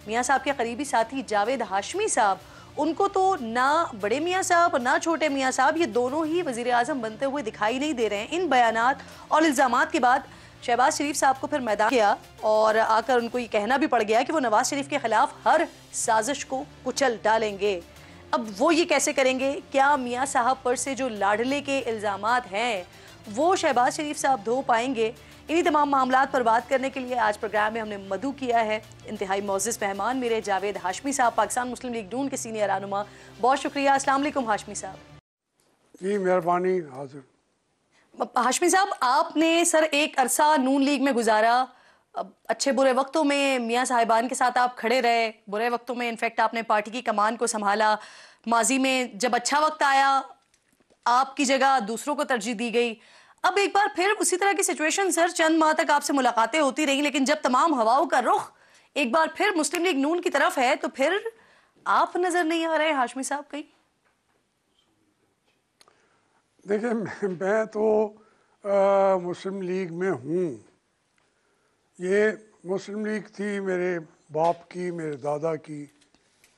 मियाँ साहब के करीबी साथी जावेद हाशमी साहब, उनको तो ना बड़े मियाँ साहब और ना छोटे मियाँ साहब, ये दोनों ही वजीर आजम बनते हुए दिखाई नहीं दे रहे हैं। इन बयानात और इल्ज़ामात के बाद शहबाज शरीफ साहब को फिर मैदान किया और आकर उनको ये कहना भी पड़ गया कि वो नवाज शरीफ के खिलाफ हर साजिश को कुचल डालेंगे। अब वो ये कैसे करेंगे? क्या मियाँ साहब पर से जो लाडले के इल्ज़ामात हैं वो शहबाज शरीफ साहब धो पाएंगे? इन्हीं तमाम मामलात पर बात करने के लिए आज प्रोग्राम में हमने मदू किया है। इंतहाई मोअज़्ज़ज़ मेहमान मेरे जावेद हाशमी साहब, पाकिस्तान मुस्लिम लीग नून के सीनियर रहनुमा। बहुत शुक्रिया। अस्सलाम वालेकुम हाशमी साहब। जी मेहरबानी। हाजिर। हाशमी साहब, आपने सर एक अरसा नून लीग में गुजारा, अच्छे बुरे वक्तों में मियाँ साहिबान के साथ आप खड़े रहे, बुरे वक्तों में इनफैक्ट आपने पार्टी की कमान को संभाला। माजी में जब अच्छा वक्त आया आपकी जगह दूसरों को तरजीह दी गई। अब एक बार फिर उसी तरह की सिचुएशन सर, चंद माह तक आपसे मुलाकातें होती रही, लेकिन जब तमाम हवाओं का रुख एक बार फिर मुस्लिम लीग नून की तरफ है तो फिर आप नजर नहीं आ रहे हाशमी साहब कहीं? देखिए मैं तो मुस्लिम लीग में हूँ। ये मुस्लिम लीग थी मेरे बाप की, मेरे दादा की,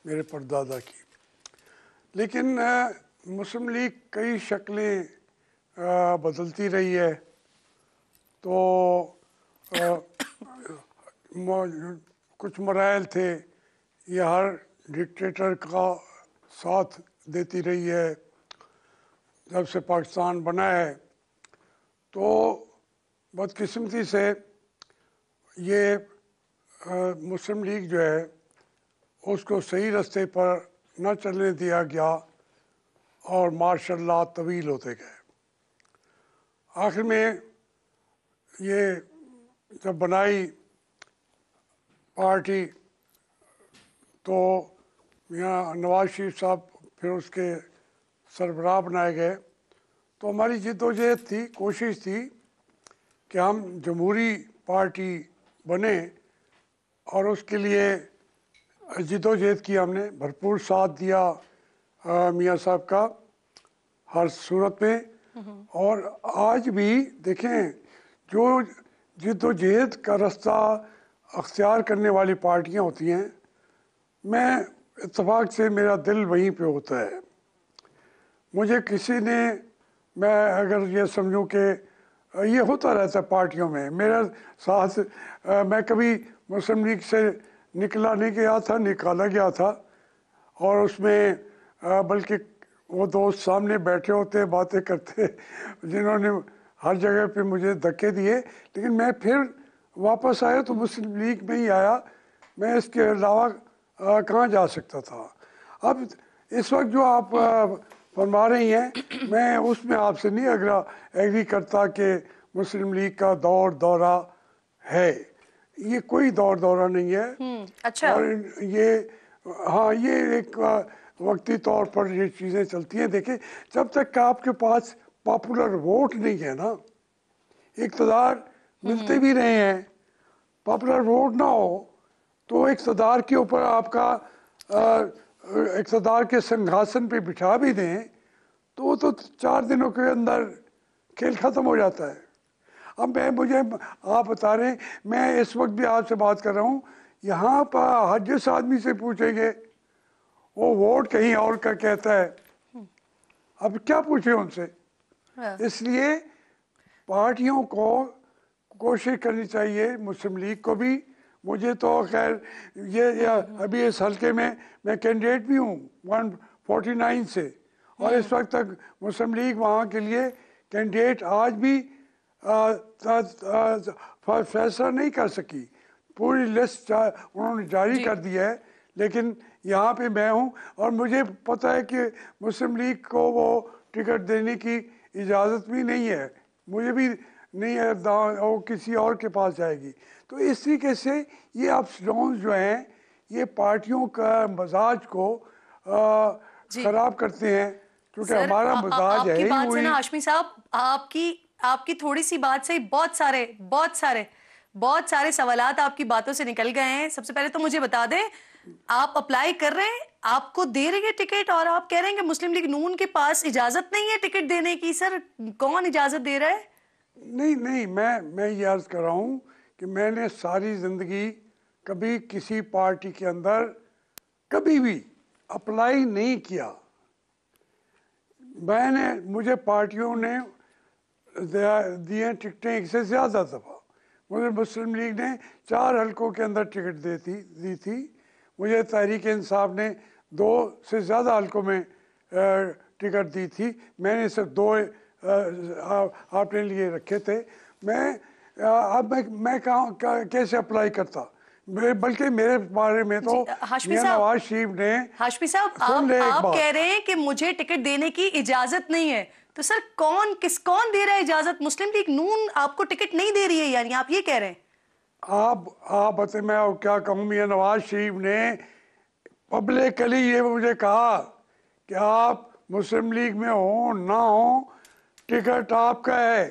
मेरे परदादा की। लेकिन मुस्लिम लीग कई शक्लें बदलती रही है। तो कुछ मराइल थे, ये हर डिक्टेटर का साथ देती रही है जब से पाकिस्तान बना है। तो बदकिस्मती से ये मुस्लिम लीग जो है उसको सही रास्ते पर न चलने दिया गया और मार्शल लॉ तवील होते गए। आखिर में ये जब बनाई पार्टी तो मियाँ नवाज शरीफ साहब फिर उसके सरबराह बनाए गए। तो हमारी जिद्दोजहद थी, कोशिश थी कि हम जमहूरी पार्टी बने और उसके लिए जिद्दोजहद की हमने, भरपूर साथ दिया मियाँ साहब का हर सूरत में। और आज भी देखें, जो जिद्दोजहद का रास्ता अख्तियार करने वाली पार्टियाँ होती हैं, मैं इत्तेफाक से मेरा दिल वहीं पे होता है। मुझे किसी ने, मैं अगर ये समझूं कि ये होता रहता है पार्टियों में, मेरा साथ मैं कभी मुस्लिम लीग से निकला नहीं गया था, निकाला गया था। और उसमें बल्कि वो दोस्त सामने बैठे होते, बातें करते, जिन्होंने हर जगह पे मुझे धक्के दिए, लेकिन मैं फिर वापस आया तो मुस्लिम लीग में ही आया। मैं इसके अलावा कहाँ जा सकता था। अब इस वक्त जो आप फरमा रही हैं, मैं उसमें आपसे नहीं एग्री करता कि मुस्लिम लीग का दौर दौरा है। ये कोई दौर दौरा नहीं है। अच्छा। और ये, हाँ, ये एक वक्ती तौर पर ये चीज़ें चलती हैं। देखिए, जब तक आपके पास पॉपुलर वोट नहीं है ना, इक़्तिदार मिलते भी रहे हैं, पॉपुलर वोट ना हो तो इक़्तिदार के ऊपर आपका इक़्तिदार के सिंहासन पे बिठा भी दें तो वो तो 4 दिनों के अंदर खेल ख़त्म हो जाता है। अब आप बता रहे हैं, मैं इस वक्त भी आपसे बात कर रहा हूँ, यहाँ पर हर जिस आदमी से पूछेंगे वो वोट कहीं और का कहता है। अब क्या पूछे उनसे? इसलिए पार्टियों को कोशिश करनी चाहिए, मुस्लिम लीग को भी। मुझे तो खैर ये अभी इस हल्के में मैं कैंडिडेट भी हूँ 149 से, और इस वक्त तक मुस्लिम लीग वहाँ के लिए कैंडिडेट आज भी फैसला नहीं कर सकी। पूरी लिस्ट उन्होंने जारी कर दी है, लेकिन यहाँ पे मैं हूँ और मुझे पता है कि मुस्लिम लीग को वो टिकट देने की इजाज़त भी नहीं है, मुझे भी नहीं है, वो किसी और के पास जाएगी। तो इस तरीके से ये अप्स डाउन्स जो हैं ये पार्टियों का मजाज को ख़राब करते हैं, क्योंकि हमारा मजाज है ही वही। हाशमी साहब, आपकी थोड़ी सी बात से बहुत सारे सवालात आपकी बातों से निकल गए हैं। सबसे पहले तो मुझे बता दें, आप अप्लाई कर रहे हैं, आपको दे रही है टिकट, और आप कह रहे हैं कि मुस्लिम लीग नून के पास इजाजत नहीं है टिकट देने की। सर, कौन इजाजत दे रहा है? नहीं, मैं ये अर्ज कर रहा हूँ कि मैंने सारी ज़िंदगी कभी किसी पार्टी के अंदर कभी भी अप्लाई नहीं किया। मुझे पार्टियों ने दिए टिकटें एक से ज़्यादा दफ़ा। मुझे मुस्लिम लीग ने 4 हलकों के अंदर टिकट दी थी। मुझे तहरीक इंसाफ ने 2 से ज़्यादा हलकों में टिकट दी थी। मैंने सिर्फ 2 अपने लिए रखे थे। अब मैं कैसे अप्लाई करता? बल्कि मेरे बारे में तो मियां नवाज शरीफ ने। हाशमी साहब, आप कह रहे हैं कि मुझे टिकट देने की इजाजत नहीं है, तो सर कौन दे रहा है इजाजत? मुस्लिम लीग नून आपको टिकट नहीं दे रही है, यानी आप ये कह रहे हैं? आप बताइए, मैं क्या कहूँ? मियां नवाज शरीफ ने पब्लिकली ये मुझे कहा कि आप मुस्लिम लीग में हो ना हो, टिकट आपका है।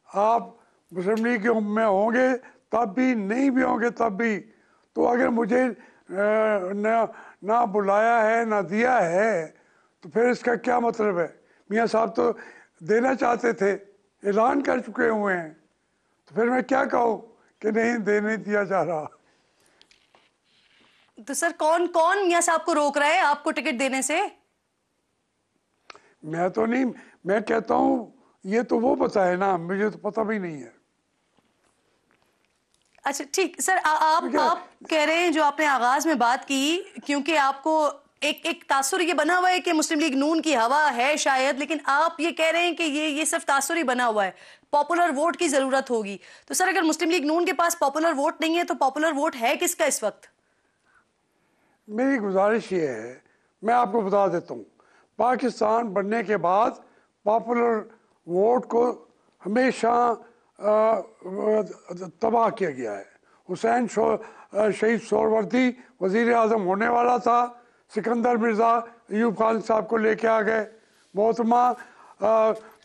आप मुस्लिम लीग में होंगे तब भी, नहीं भी होंगे तब भी। तो अगर मुझे ना बुलाया है ना दिया है तो फिर इसका क्या मतलब है? मियां साहब तो देना चाहते थे, ऐलान कर चुके हुए हैं, तो फिर मैं क्या कहूँ कि नहीं देने दिया जा रहा। तो सर कौन मियां साहब को रोक रहा है आपको टिकट देने से? मैं तो नहीं, मैं कहता हूँ ये तो वो बताए ना, मुझे तो पता भी नहीं है। अच्छा ठीक सर, आप कह रहे हैं जो आपने आगाज में बात की, क्योंकि आपको एक तासुर ये बना हुआ है कि मुस्लिम लीग नून की हवा है शायद, लेकिन आप ये कह रहे हैं कि ये सिर्फ तासुर ही बना हुआ है, पॉपुलर वोट की जरूरत होगी। तो सर अगर मुस्लिम लीग नून के पास पॉपुलर वोट नहीं है तो पॉपुलर वोट है किसका इस वक्त? मेरी गुजारिश ये है, मैं आपको बता देता हूँ, पाकिस्तान बनने के बाद पॉपुलर वोट को हमेशा तबाह किया गया है। हुसैन शहीद सोहरावर्दी वज़ीर आज़म होने वाला था, सिकंदर मिर्ज़ा अयूब खान साहब को लेके आ गए। मोहतरमा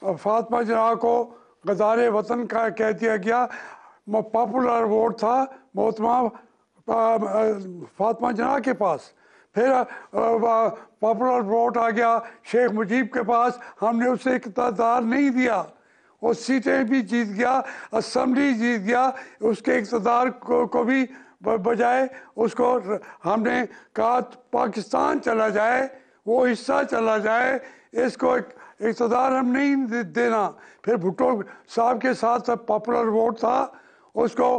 फातिमा जना को गद्दार वतन का कह दिया गया। पॉपुलर वोट था मोहतरमा फातिमा जना के पास। फिर पॉपुलर वोट आ गया शेख मुजीब के पास, हमने उसे इक़्तिदार नहीं दिया, वो सीटें भी जीत गया, असम्बली जीत गया, उसके इक़्तिदार को भी बजाय उसको हमने कहा पाकिस्तान चला जाए, वो हिस्सा चला जाए, इसको इक़्तिदार हम नहीं देना। फिर भुट्टो साहब के साथ पॉपुलर वोट था, उसको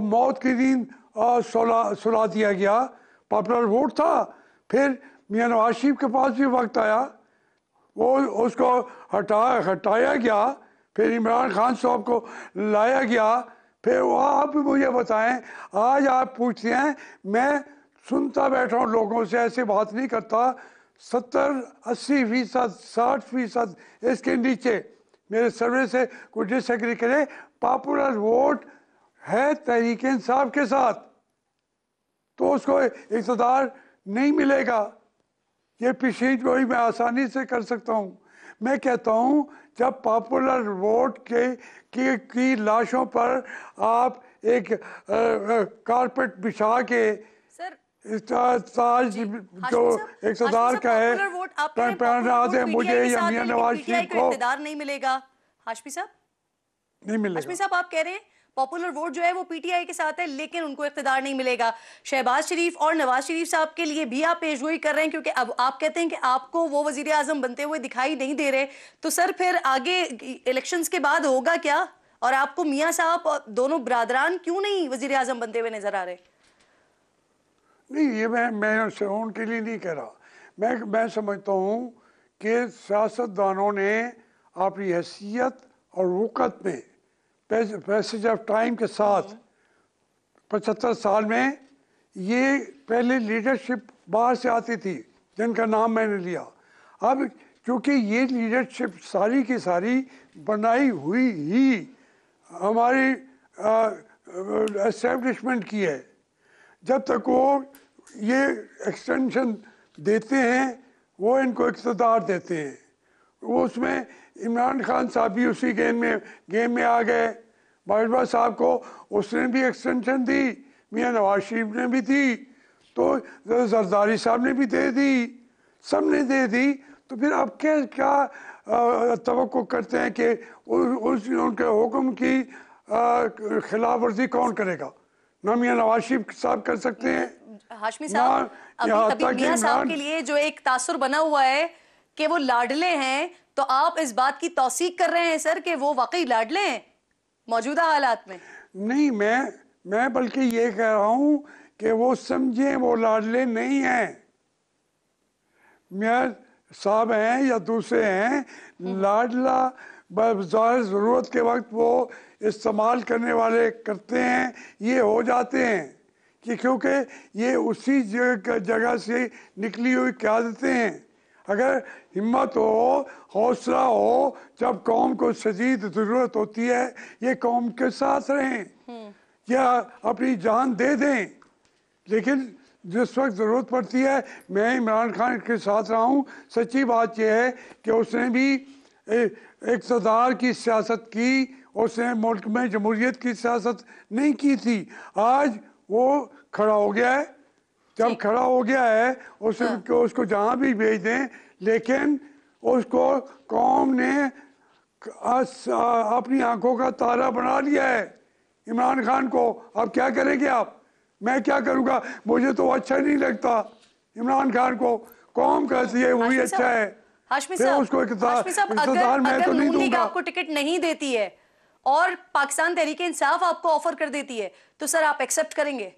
मौत की नींद सुला दिया गया, पॉपुलर वोट था। फिर मियां नवाज शरीफ के पास भी वक्त आया, वो उसको हटाया गया, फिर इमरान खान साहब को लाया गया। फिर वो आप भी मुझे बताएं, आज आप पूछते हैं, मैं सुनता बैठा हूँ लोगों से, ऐसे बात नहीं करता। 70-80%, 60% इसके नीचे मेरे सर्वे से कोई डिसएग्री करे, पॉपुलर वोट है तहरीक इंसाफ के साथ, तो उसको इक़्तिदार नहीं मिलेगा। ये पिछली गोई मैं आसानी से कर सकता हूँ। मैं कहता हूँ जब पॉपुलर वोट की लाशों पर आप एक कारपेट बिछा के ताज जो इक़्तिदार का है पहना दे मुझे या मियां नवाज शरीफ को, इक़्तिदार नहीं मिलेगा। हाशमी साहब नहीं मिलेगा। हाशमी साहब आप कह रहे हैं पॉपुलर वोट जो है वो पीटीआई के साथ है, लेकिन उनको इख्तिदार नहीं मिलेगा। शहबाज शरीफ और नवाज शरीफ साहब के लिए भी आप पेशगोई कर रहे हैं, क्योंकि अब आप कहते हैं कि आपको वो वजीर आजम बनते हुए दिखाई नहीं दे रहे। तो सर फिर आगे इलेक्शंस के बाद होगा क्या? और आपको मियां साहब दोनों बरादरान क्यों नहीं वजीर आजम बनते हुए नजर आ रहे? नहीं, ये मैं उनके लिए नहीं कह रहा। मैं समझता हूँ कि सियासतदानों ने अपनी हैसियत और वक़्त में पैसेज ऑफ टाइम के साथ 75 साल में, ये पहले लीडरशिप बाहर से आती थी जिनका नाम मैंने लिया। अब क्योंकि ये लीडरशिप सारी की सारी बनाई हुई ही हमारी एस्टेब्लिशमेंट की है, जब तक वो ये एक्सटेंशन देते हैं, वो इनको इक़्तिदार देते हैं। वो उसमें इमरान खान साहब भी उसी गेम में आ गए। बाजवा साहब को उसने भी एक्सटेंशन दी, मियां नवाज शरीफ ने भी दी, तो जरदारी साहब ने भी दे दी, सब ने दे दी। तो फिर अब क्या तवक्को करते हैं कि उनके हुक्म की खिलाफ वर्जी कौन करेगा? ना मियां नवाज शरीफ साहब कर सकते हैं, हाशमी साहब, यहाँ अभी तक कि मियां साहब इमरान, के लिए जो एक तासुर बना हुआ है कि वो लाडले हैं, तो आप इस बात की तौसीक कर रहे हैं सर कि वो वाकई लाडले हैं मौजूदा हालात में? नहीं, मैं बल्कि ये कह रहा हूँ कि वो समझे वो लाडले नहीं हैं। मियां साहब हैं या दूसरे हैं, लाडला बज़ाहिर ज़रूरत के वक्त वो इस्तेमाल करने वाले करते हैं, ये हो जाते हैं कि क्योंकि ये उसी जगह से निकली हुई क़यादतें हैं। अगर हिम्मत हो, हौसला हो, जब कौम को शदीद ज़रूरत होती है ये कौम के साथ रहें या अपनी जान दे दें, लेकिन जिस वक्त ज़रूरत पड़ती है, मैं इमरान खान के साथ रहा हूँ। सच्ची बात यह है कि उसने भी इक़्तिदार की सियासत की, उसने मुल्क में जमहूरियत की सियासत नहीं की थी। आज वो खड़ा हो गया है, जब खड़ा हो गया है उसको जहाँ भी भेज दें, लेकिन उसको कौम ने अपनी आंखों का तारा बना लिया है इमरान खान को। अब क्या करेंगे आप? मैं क्या करूँगा? मुझे तो अच्छा नहीं लगता इमरान खान को। कौम कहती है वही अच्छा है, हाशमी फिर साहब, उसको अगर मैं तो नहीं नून लीग दूंगा। आपको टिकट नहीं देती है और पाकिस्तान तहरीक इंसाफ आपको ऑफर कर देती है, तो सर आप एक्सेप्ट करेंगे?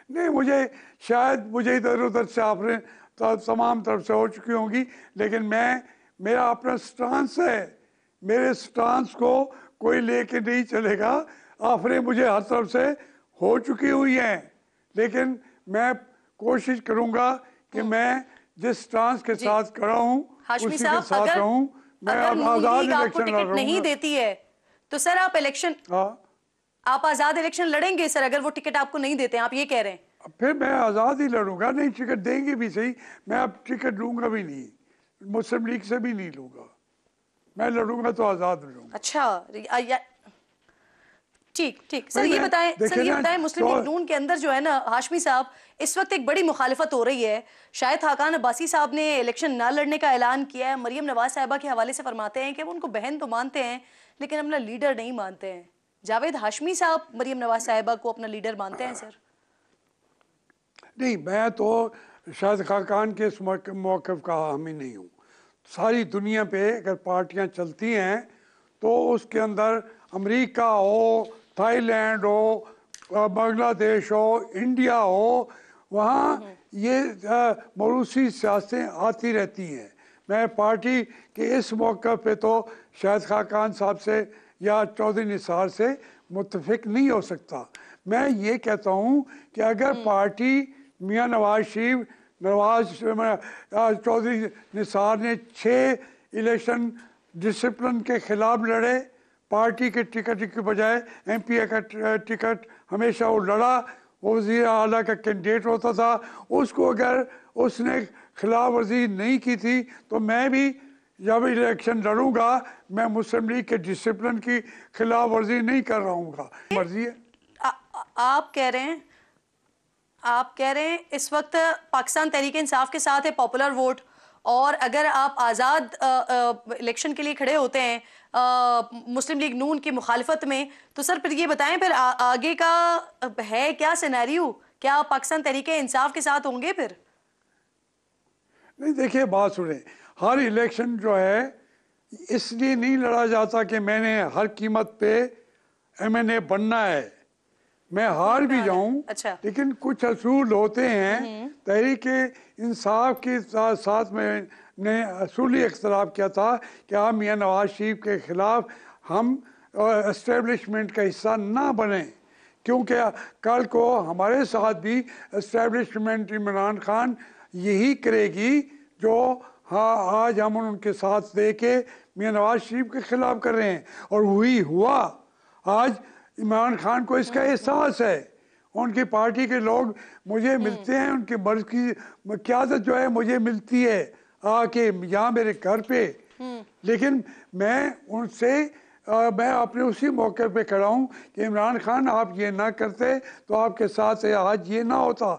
नहीं, मुझे इधर उधर से ऑफरें तमाम तरफ से हो चुकी होंगी, लेकिन मेरा अपना स्टांस है, मेरे स्टांस को कोई लेके नहीं चलेगा। ऑफरें मुझे हर तरफ से हो चुकी हुई हैं, लेकिन मैं कोशिश करूंगा कि मैं जिस स्टांस के साथ खड़ा हूं उसी के साथ रहूं। मैं अब आजाद इलेक्शन टिकट नहीं देती है तो सर आप इलेक्शन, आप आजाद इलेक्शन लड़ेंगे सर? अगर वो टिकट आपको नहीं देते हैं, आप ये कह रहे हैं? फिर मैं आज़ाद ही लड़ूंगा। नहीं, टिकट देंगे भी सही, मैं अब टिकट लूंगा भी नहीं, मुस्लिम लीग से भी नहीं लूंगा। मैं लड़ूंगा तो आज़ाद लड़ूंगा। अच्छा, ठीक ठीक। सर ये बताएं, मुस्लिम लीग नून के अंदर जो है ना हाशमी साहब, इस वक्त एक बड़ी मुखालिफत हो रही है। शायद खाकान अब्बासी साहब ने इलेक्शन ना लड़ने का ऐलान किया है। मरियम नवाज साहिबा के हवाले से फरमाते हैं कि वो उनको बहन तो मानते हैं लेकिन अपना लीडर नहीं मानते हैं। जावेद हाशमी साहब मरियम नवाज साहिबा को अपना लीडर मानते हैं सर? नहीं, मैं तो शायद खाकान के इस मौक़िफ़ का हामी नहीं हूँ। सारी दुनिया पे अगर पार्टियाँ चलती हैं तो उसके अंदर अमेरिका हो, थाईलैंड हो, बांग्लादेश हो, इंडिया हो, वहाँ ये मरूसी सियासतें आती रहती हैं। मैं पार्टी के इस मौक़े पे तो शायद खाकान साहब से या चौधरी निसार से मुत्तफिक नहीं हो सकता। मैं ये कहता हूँ कि अगर पार्टी मियां नवाज शरीफ, चौधरी निसार ने 6 इलेक्शन डिसिप्लिन के ख़िलाफ़ लड़े, पार्टी के टिकट के बजाय एमपी का टिकट हमेशा वो लड़ा, वो वज़ीर आला का कैंडिडेट होता था, उसको अगर उसने खिलाफ वर्जी नहीं की थी तो मैं भी जब इलेक्शन लड़ूंगा मैं मुस्लिम लीग के डिसिप्लिन की खिलाफ वर्जी नहीं कर रहा हूँ। मर्जी है। आप कह रहे हैं इस वक्त पाकिस्तान तहरीक इंसाफ के साथ है पॉपुलर वोट, और अगर आप आज़ाद इलेक्शन के लिए खड़े होते हैं मुस्लिम लीग नून की मुखालिफत में, तो सर फिर ये बताएं फिर आगे का है क्या सिनेरियो? क्या आप पाकिस्तान तहरीक इंसाफ के साथ होंगे फिर? नहीं, देखिए बात सुने, हर इलेक्शन जो है इसलिए नहीं लड़ा जाता कि मैंने हर कीमत पे एमएनए बनना है। मैं हार भी जाऊं, अच्छा। लेकिन कुछ असूल होते हैं। तहरीक इंसाफ के साथ में ने असूली इख्तलाफ किया था कि आप मियां नवाज शरीफ के ख़िलाफ़ हम एस्टेब्लिशमेंट का हिस्सा ना बने, क्योंकि कल को हमारे साथ भी एस्टेब्लिशमेंट इमरान खान यही करेगी जो आज हम उनके साथ दे के मियां नवाज शरीफ के ख़िलाफ़ कर रहे हैं। और वही हुआ। आज इमरान खान को इसका एहसास है, उनकी पार्टी के लोग मुझे मिलते हैं, उनकी मर्ज़ की क़यादत जो है मुझे मिलती है आके यहाँ मेरे घर पे, लेकिन मैं उनसे मैं अपने उसी मौके पे खड़ा हूँ कि इमरान खान आप ये ना करते तो आपके साथ आज ये ना होता।